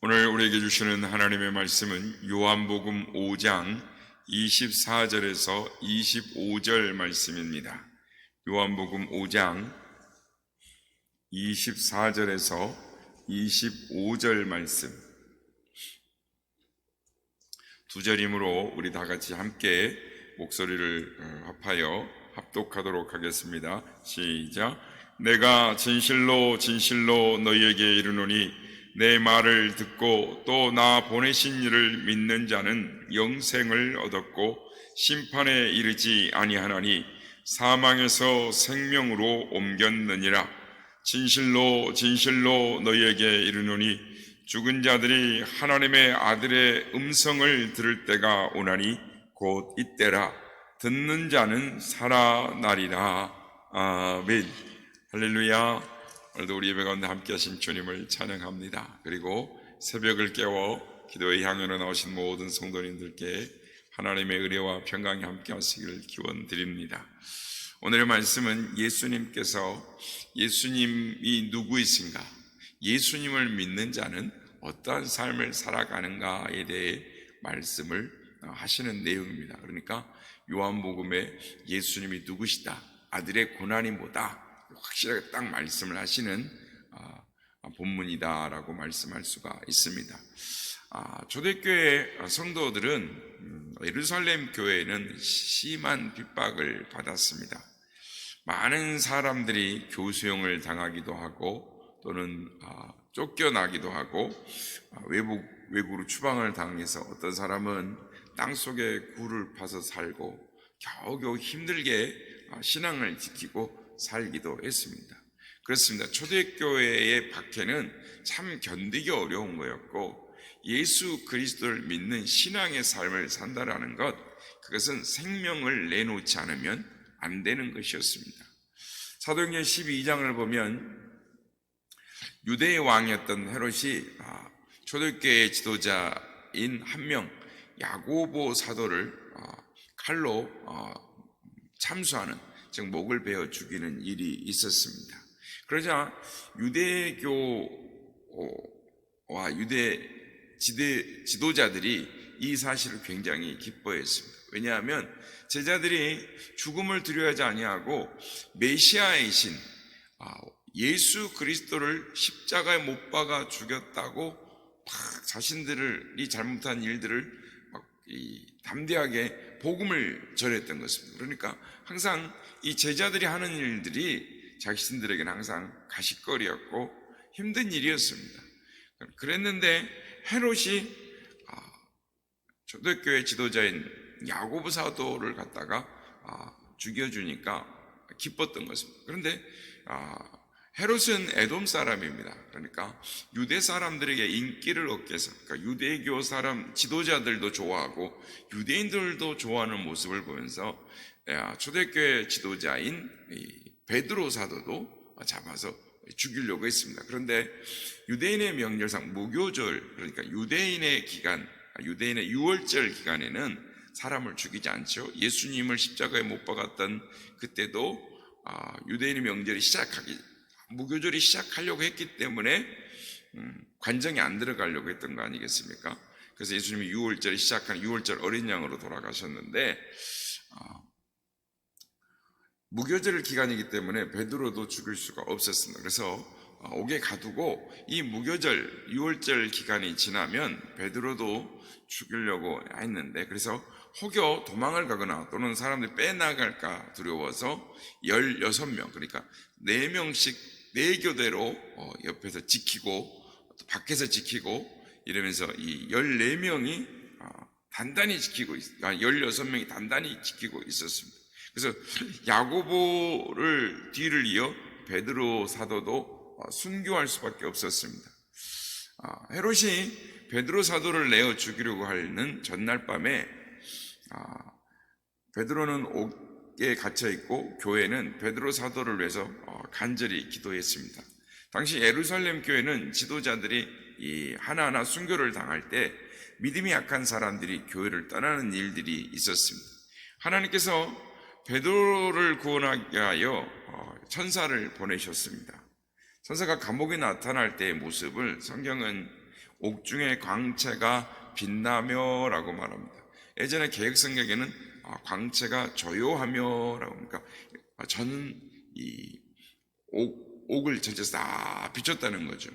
오늘 우리에게 주시는 하나님의 말씀은 요한복음 5장 24절에서 25절 말씀입니다. 요한복음 5장 24절에서 25절 말씀, 두 절이므로 우리 다 같이 함께 목소리를 합하여 합독하도록 하겠습니다. 시작. 내가 진실로 진실로 너희에게 이르노니 내 말을 듣고 또 나 보내신 이를 믿는 자는 영생을 얻었고 심판에 이르지 아니하나니 사망에서 생명으로 옮겼느니라. 진실로 진실로 너희에게 이르노니 죽은 자들이 하나님의 아들의 음성을 들을 때가 오나니 곧 이때라. 듣는 자는 살아나리라. 아멘. 할렐루야. 오늘도 우리 예배 가운데 함께 하신 주님을 찬양합니다. 그리고 새벽을 깨워 기도의 향연으로 나오신 모든 성도님들께 하나님의 은혜와 평강이 함께 하시기를 기원드립니다. 오늘의 말씀은 예수님께서 예수님이 누구이신가, 예수님을 믿는 자는 어떠한 삶을 살아가는가에 대해 말씀을 하시는 내용입니다. 그러니까 요한복음에 예수님이 누구시다, 아들의 고난이 뭐다, 확실하게 딱 말씀을 하시는 본문이다라고 말씀할 수가 있습니다. 초대교회 성도들은 예루살렘 교회는 심한 핍박을 받았습니다. 많은 사람들이 교수형을 당하기도 하고 또는 쫓겨나기도 하고 외국으로 추방을 당해서 어떤 사람은 땅속에 굴을 파서 살고 겨우겨우 힘들게 신앙을 지키고 살기도 했습니다. 그렇습니다. 초대교회의 박해는 참 견디기 어려운 거였고, 예수 그리스도를 믿는 신앙의 삶을 산다라는 것, 그것은 생명을 내놓지 않으면 안 되는 것이었습니다. 사도행전 12장을 보면 유대의 왕이었던 헤롯이 초대교회의 지도자인 한 명 야고보 사도를 칼로 참수하는, 즉 목을 베어 죽이는 일이 있었습니다. 그러자 유대교와 유대 지도자들이 이 사실을 굉장히 기뻐했습니다. 왜냐하면 제자들이 죽음을 두려워하지 아니하고 메시아이신 예수 그리스도를 십자가에 못 박아 죽였다고 자신들이 잘못한 일들을 담대하게 복음을 전했던 것입니다. 그러니까 항상 이 제자들이 하는 일들이 자신들에게는 항상 가십거리였고 힘든 일이었습니다. 그랬는데 헤롯이 초대교회 지도자인 야고보 사도를 갖다가 죽여주니까 기뻤던 것입니다. 그런데 헤롯은 에돔 사람입니다. 그러니까 유대 사람들에게 인기를 얻기 위해서, 그러니까 유대교 사람 지도자들도 좋아하고 유대인들도 좋아하는 모습을 보면서 초대교회 지도자인 베드로 사도도 잡아서 죽이려고 했습니다. 그런데 유대인의 명절상 무교절, 그러니까 유대인의 기간, 유대인의 유월절 기간에는 사람을 죽이지 않죠. 예수님을 십자가에 못 박았던 그때도 유대인의 명절이 무교절이 시작하려고 했기 때문에 관정에 안 들어가려고 했던 거 아니겠습니까? 그래서 예수님이 유월절에 시작한 유월절 어린 양으로 돌아가셨는데 무교절 기간이기 때문에 베드로도 죽일 수가 없었습니다. 그래서 옥에 가두고 이 무교절 유월절 기간이 지나면 베드로도 죽이려고 했는데, 그래서 혹여 도망을 가거나 또는 사람들이 빼나갈까 두려워서 16명, 그러니까 4명씩 4교대로 옆에서 지키고 또 밖에서 지키고 이러면서 이 14명이 단단히 지키고 16명이 단단히 지키고 있었습니다. 그래서 야고보를 뒤를 이어 베드로 사도도 순교할 수밖에 없었습니다. 헤롯이 베드로 사도를 내어 죽이려고 하는 전날 밤에 베드로는 옥에 갇혀 있고 교회는 베드로 사도를 위해서 간절히 기도했습니다. 당시 예루살렘 교회는 지도자들이 하나하나 순교를 당할 때 믿음이 약한 사람들이 교회를 떠나는 일들이 있었습니다. 하나님께서 베드로를 구원하기 위하여 천사를 보내셨습니다. 천사가 감옥에 나타날 때의 모습을 성경은 옥중의 광채가 빛나며 라고 말합니다. 예전에 개혁성경에는 광채가 조요하며 라고 합니까? 저는 이 옥을 전체 다 비췄다는 거죠.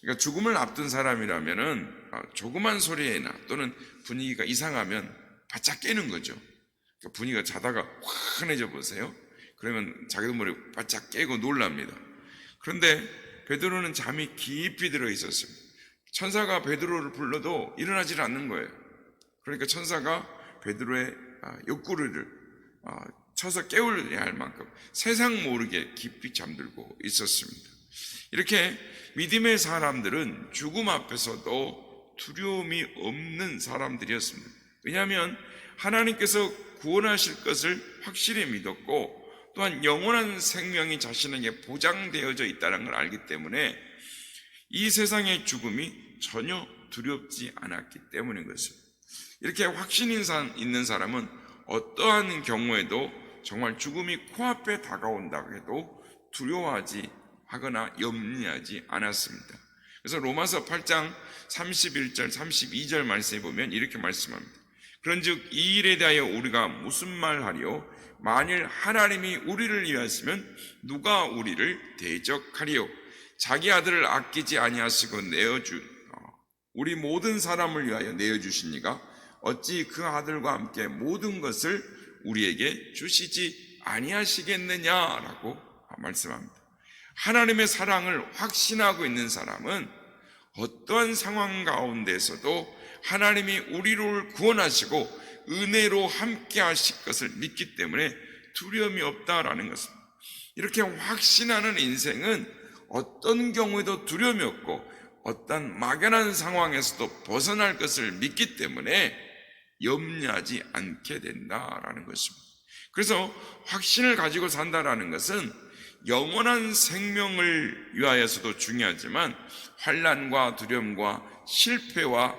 그러니까 죽음을 앞둔 사람이라면은 조그만 소리에나 또는 분위기가 이상하면 바짝 깨는 거죠. 그러니까 분위기가 자다가 환해져 보세요. 그러면 자기도 모르게 바짝 깨고 놀랍니다. 그런데 베드로는 잠이 깊이 들어 있었습니다. 천사가 베드로를 불러도 일어나질 않는 거예요. 그러니까 천사가 베드로의 옆구리를 쳐서 깨우려야 할 만큼 세상 모르게 깊이 잠들고 있었습니다. 이렇게 믿음의 사람들은 죽음 앞에서도 두려움이 없는 사람들이었습니다. 왜냐하면 하나님께서 구원하실 것을 확실히 믿었고 또한 영원한 생명이 자신에게 보장되어져 있다는 걸 알기 때문에 이 세상의 죽음이 전혀 두렵지 않았기 때문인 것입니다. 이렇게 확신 있는 사람은 어떠한 경우에도 정말 죽음이 코앞에 다가온다고 해도 두려워하지 하거나 염려하지 않았습니다. 그래서 로마서 8장 31절 32절 말씀에 보면 이렇게 말씀합니다. 그런즉 이 일에 대하여 우리가 무슨 말하리요? 만일 하나님이 우리를 위하시면 누가 우리를 대적하리요? 자기 아들을 아끼지 아니하시고 우리 모든 사람을 위하여 내어주시니가 어찌 그 아들과 함께 모든 것을 우리에게 주시지 아니하시겠느냐라고 말씀합니다. 하나님의 사랑을 확신하고 있는 사람은 어떠한 상황 가운데서도 하나님이 우리를 구원하시고 은혜로 함께 하실 것을 믿기 때문에 두려움이 없다라는 것입니다. 이렇게 확신하는 인생은 어떤 경우에도 두려움이 없고 어떤 막연한 상황에서도 벗어날 것을 믿기 때문에 염려하지 않게 된다라는 것입니다. 그래서 확신을 가지고 산다라는 것은 영원한 생명을 위하여서도 중요하지만 환난과 두려움과 실패와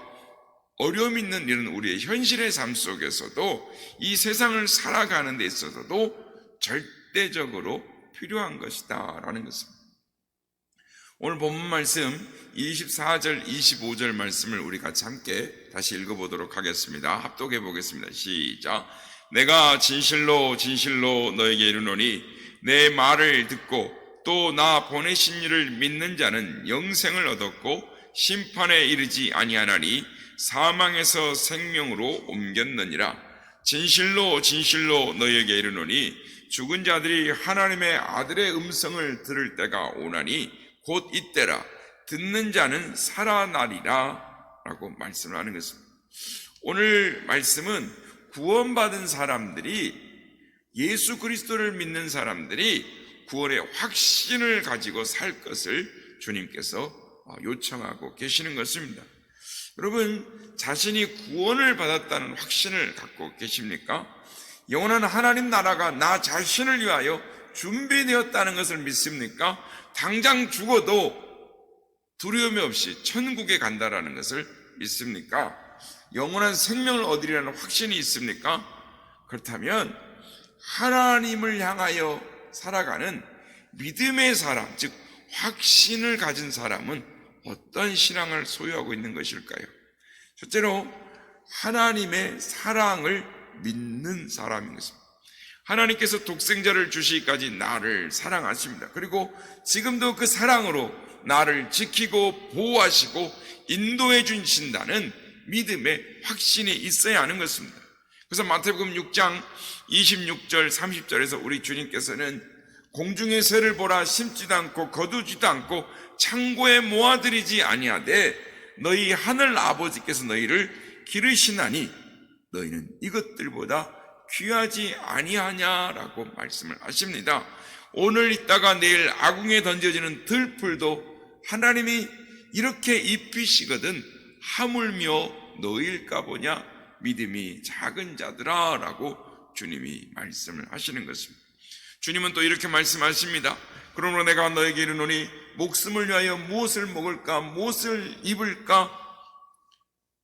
어려움 있는 이런 우리의 현실의 삶 속에서도 이 세상을 살아가는 데 있어서도 절대적으로 필요한 것이다라는 것입니다. 오늘 본문 말씀 24절 25절 말씀을 우리 같이 함께 다시 읽어보도록 하겠습니다. 합독해 보겠습니다. 시작. 내가 진실로 진실로 너에게 이르노니 내 말을 듣고 또 나 보내신 이를 믿는 자는 영생을 얻었고 심판에 이르지 아니하나니 사망에서 생명으로 옮겼느니라. 진실로 진실로 너희에게 이르노니 죽은 자들이 하나님의 아들의 음성을 들을 때가 오나니 곧 이때라. 듣는 자는 살아나리라 라고 말씀을 하는 것입니다. 오늘 말씀은 구원받은 사람들이, 예수 그리스도를 믿는 사람들이 구원의 확신을 가지고 살 것을 주님께서 요청하고 계시는 것입니다. 여러분, 자신이 구원을 받았다는 확신을 갖고 계십니까? 영원한 하나님 나라가 나 자신을 위하여 준비되었다는 것을 믿습니까? 당장 죽어도 두려움이 없이 천국에 간다라는 것을 믿습니까? 영원한 생명을 얻으리라는 확신이 있습니까? 그렇다면 하나님을 향하여 살아가는 믿음의 사람, 즉 확신을 가진 사람은 어떤 신앙을 소유하고 있는 것일까요? 첫째로 하나님의 사랑을 믿는 사람인 것입니다. 하나님께서 독생자를 주시기까지 나를 사랑하십니다. 그리고 지금도 그 사랑으로 나를 지키고 보호하시고 인도해 주신다는 믿음의 확신이 있어야 하는 것입니다. 그래서 마태복음 6장 26절 30절에서 우리 주님께서는 공중의 새를 보라, 심지도 않고 거두지도 않고 창고에 모아들이지 아니하되 너희 하늘 아버지께서 너희를 기르시나니 너희는 이것들보다 귀하지 아니하냐라고 말씀을 하십니다. 오늘 있다가 내일 아궁에 던져지는 들풀도 하나님이 이렇게 입히시거든 하물며 너희일까 보냐 믿음이 작은 자들아 라고 주님이 말씀을 하시는 것입니다. 주님은 또 이렇게 말씀하십니다. 그러므로 내가 너에게 이르노니 목숨을 위하여 무엇을 먹을까 무엇을 입을까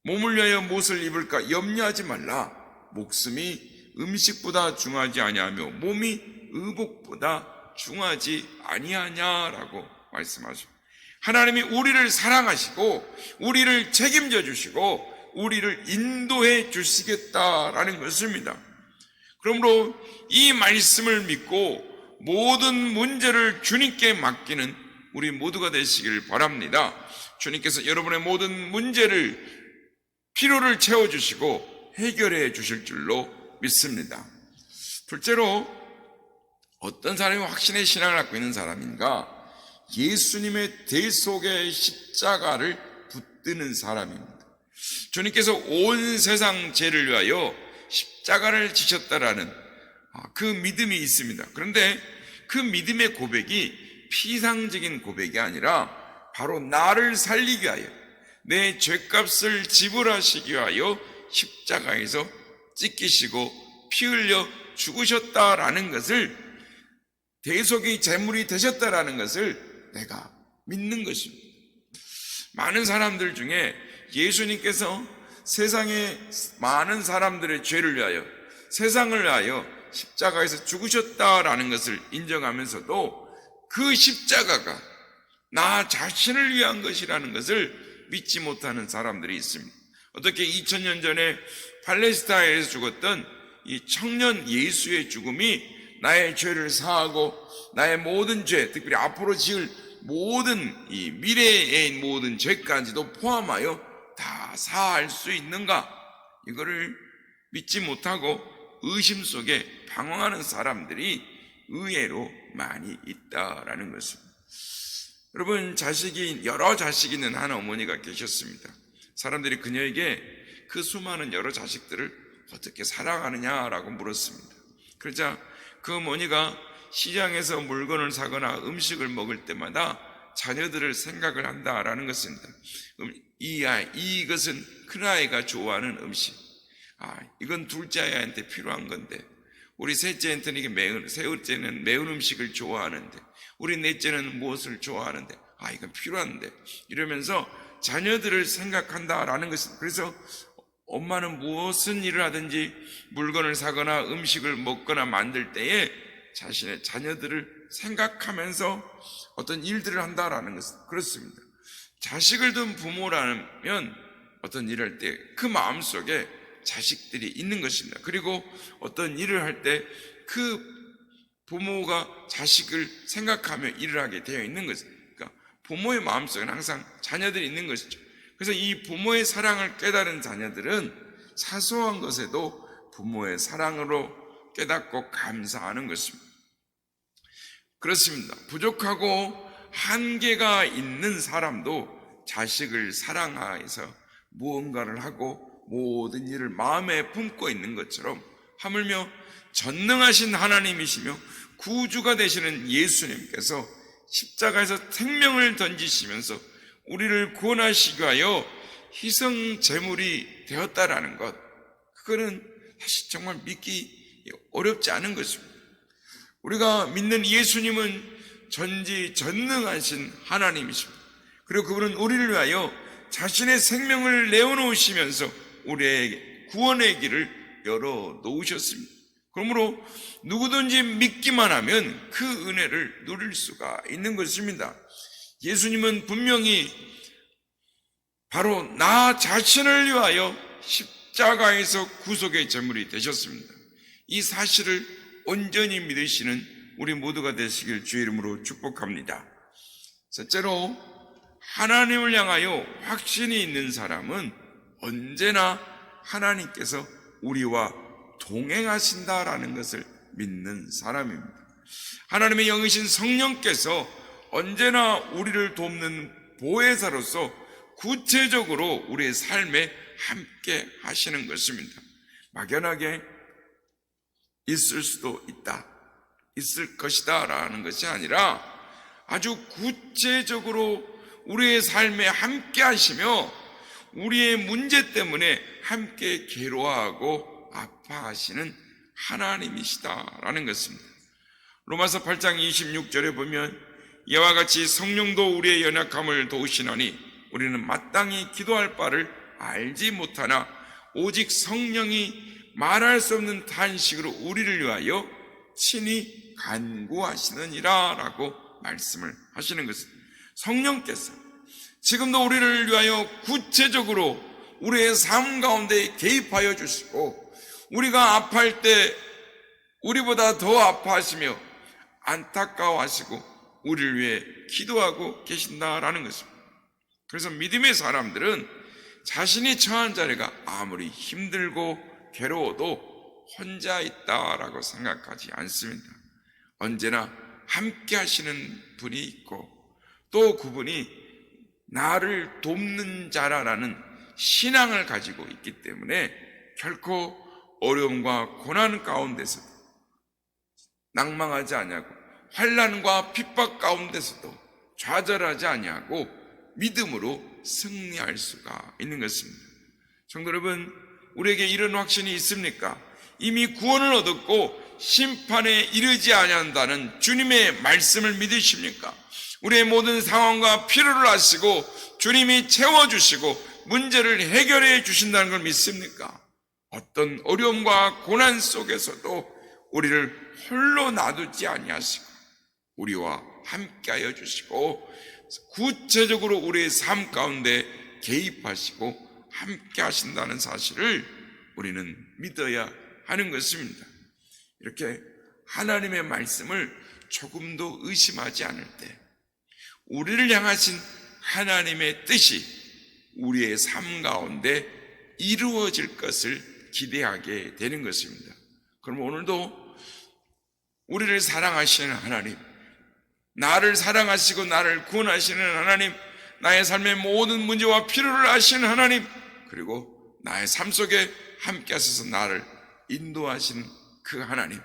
몸을 위하여 무엇을 입을까 염려하지 말라. 목숨이 음식보다 중하지 아니하며 몸이 의복보다 중하지 아니하냐라고 말씀하십니다. 하나님이 우리를 사랑하시고 우리를 책임져 주시고 우리를 인도해 주시겠다라는 것입니다. 그러므로 이 말씀을 믿고 모든 문제를 주님께 맡기는 우리 모두가 되시길 바랍니다. 주님께서 여러분의 모든 문제를, 필요를 채워주시고 해결해 주실 줄로 믿습니다. 둘째로, 어떤 사람이 확신의 신앙을 갖고 있는 사람인가? 예수님의 대 속에 십자가를 붙드는 사람입니다. 주님께서 온 세상 죄를 위하여 십자가를 지셨다라는 그 믿음이 있습니다. 그런데 그 믿음의 고백이 피상적인 고백이 아니라 바로 나를 살리기 위하여, 내 죄값을 지불하시기 위하여 십자가에서 찢기시고 피 흘려 죽으셨다라는 것을, 대속의 제물이 되셨다라는 것을 내가 믿는 것입니다. 많은 사람들 중에 예수님께서 세상의 많은 사람들의 죄를 위하여, 세상을 위하여 십자가에서 죽으셨다라는 것을 인정하면서도 그 십자가가 나 자신을 위한 것이라는 것을 믿지 못하는 사람들이 있습니다. 어떻게 2000년 전에 팔레스타인에서 죽었던 이 청년 예수의 죽음이 나의 죄를 사하고 나의 모든 죄, 특별히 앞으로 지을 모든 이 미래의 모든 죄까지도 포함하여 다 사할 수 있는가? 이거를 믿지 못하고 의심 속에 방황하는 사람들이 의외로 많이 있다라는 것입니다. 여러분, 여러 자식이 있는 한 어머니가 계셨습니다. 사람들이 그녀에게 그 수많은 여러 자식들을 어떻게 사랑하느냐라고 물었습니다. 그러자 그 어머니가 시장에서 물건을 사거나 음식을 먹을 때마다 자녀들을 생각을 한다라는 것입니다. 이것은 큰아이가 좋아하는 음식, 이건 둘째 아이한테 필요한 건데, 우리 셋째한테는 이게 셋째는 매운 음식을 좋아하는데, 우리 넷째는 무엇을 좋아하는데, 이건 필요한데, 이러면서 자녀들을 생각한다라는 것입니다. 그래서 엄마는 무슨 일을 하든지 물건을 사거나 음식을 먹거나 만들 때에 자신의 자녀들을 생각하면서 어떤 일들을 한다라는 것은 그렇습니다. 자식을 둔 부모라면 어떤 일을 할 때 그 마음속에 자식들이 있는 것입니다. 그리고 어떤 일을 할 때 그 부모가 자식을 생각하며 일을 하게 되어 있는 것입니다. 그러니까 부모의 마음속에는 항상 자녀들이 있는 것이죠. 그래서 이 부모의 사랑을 깨달은 자녀들은 사소한 것에도 부모의 사랑으로 깨닫고 감사하는 것입니다. 그렇습니다. 부족하고 한계가 있는 사람도 자식을 사랑해서 무언가를 하고 모든 일을 마음에 품고 있는 것처럼, 하물며 전능하신 하나님이시며 구주가 되시는 예수님께서 십자가에서 생명을 던지시면서 우리를 구원하시기 위하여 희생 제물이 되었다라는 것, 그거는 사실 정말 믿기 어렵지 않은 것입니다. 우리가 믿는 예수님은 전지전능하신 하나님이십니다. 그리고 그분은 우리를 위하여 자신의 생명을 내어놓으시면서 우리의 구원의 길을 열어놓으셨습니다. 그러므로 누구든지 믿기만 하면 그 은혜를 누릴 수가 있는 것입니다. 예수님은 분명히 바로 나 자신을 위하여 십자가에서 구속의 제물이 되셨습니다. 이 사실을 온전히 믿으시는 우리 모두가 되시길 주의 이름으로 축복합니다. 셋째로, 하나님을 향하여 확신이 있는 사람은 언제나 하나님께서 우리와 동행하신다라는 것을 믿는 사람입니다. 하나님의 영이신 성령께서 언제나 우리를 돕는 보혜사로서 구체적으로 우리의 삶에 함께 하시는 것입니다. 막연하게 있을 수도 있다, 있을 것이다 라는 것이 아니라 아주 구체적으로 우리의 삶에 함께 하시며 우리의 문제 때문에 함께 괴로워하고 아파하시는 하나님이시다라는 것입니다. 로마서 8장 26절에 보면 이와 같이 성령도 우리의 연약함을 도우시나니 우리는 마땅히 기도할 바를 알지 못하나 오직 성령이 말할 수 없는 탄식으로 우리를 위하여 친히 간구하시느니라 라고 말씀을 하시는 것입니다. 성령께서 지금도 우리를 위하여 구체적으로 우리의 삶 가운데 개입하여 주시고, 우리가 아파할 때 우리보다 더 아파하시며 안타까워하시고 우리를 위해 기도하고 계신다라는 것입니다. 그래서 믿음의 사람들은 자신이 처한 자리가 아무리 힘들고 괴로워도 혼자 있다라고 생각하지 않습니다. 언제나 함께 하시는 분이 있고, 또 그분이 나를 돕는 자라는 신앙을 가지고 있기 때문에 결코 어려움과 고난 가운데서도 낭망하지 아니하고, 환난과 핍박 가운데서도 좌절하지 아니하고 믿음으로 승리할 수가 있는 것입니다. 성도 여러분, 우리에게 이런 확신이 있습니까? 이미 구원을 얻었고 심판에 이르지 아니한다는 주님의 말씀을 믿으십니까? 우리의 모든 상황과 필요를 아시고 주님이 채워주시고 문제를 해결해 주신다는 걸 믿습니까? 어떤 어려움과 고난 속에서도 우리를 홀로 놔두지 아니하시고 우리와 함께하여 주시고 구체적으로 우리의 삶 가운데 개입하시고 함께 하신다는 사실을 우리는 믿어야 하는 것입니다. 이렇게 하나님의 말씀을 조금도 의심하지 않을 때 우리를 향하신 하나님의 뜻이 우리의 삶 가운데 이루어질 것을 기대하게 되는 것입니다. 그럼 오늘도 우리를 사랑하시는 하나님, 나를 사랑하시고 나를 구원하시는 하나님, 나의 삶의 모든 문제와 필요를 아시는 하나님, 그리고 나의 삶 속에 함께 하셔서 나를 인도하시는 그 하나님,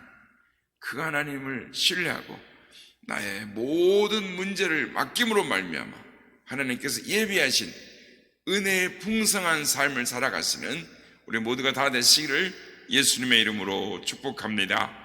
그 하나님을 신뢰하고 나의 모든 문제를 맡김으로 말미암아 하나님께서 예비하신 은혜의 풍성한 삶을 살아가시는 우리 모두가 다 되시기를 예수님의 이름으로 축복합니다.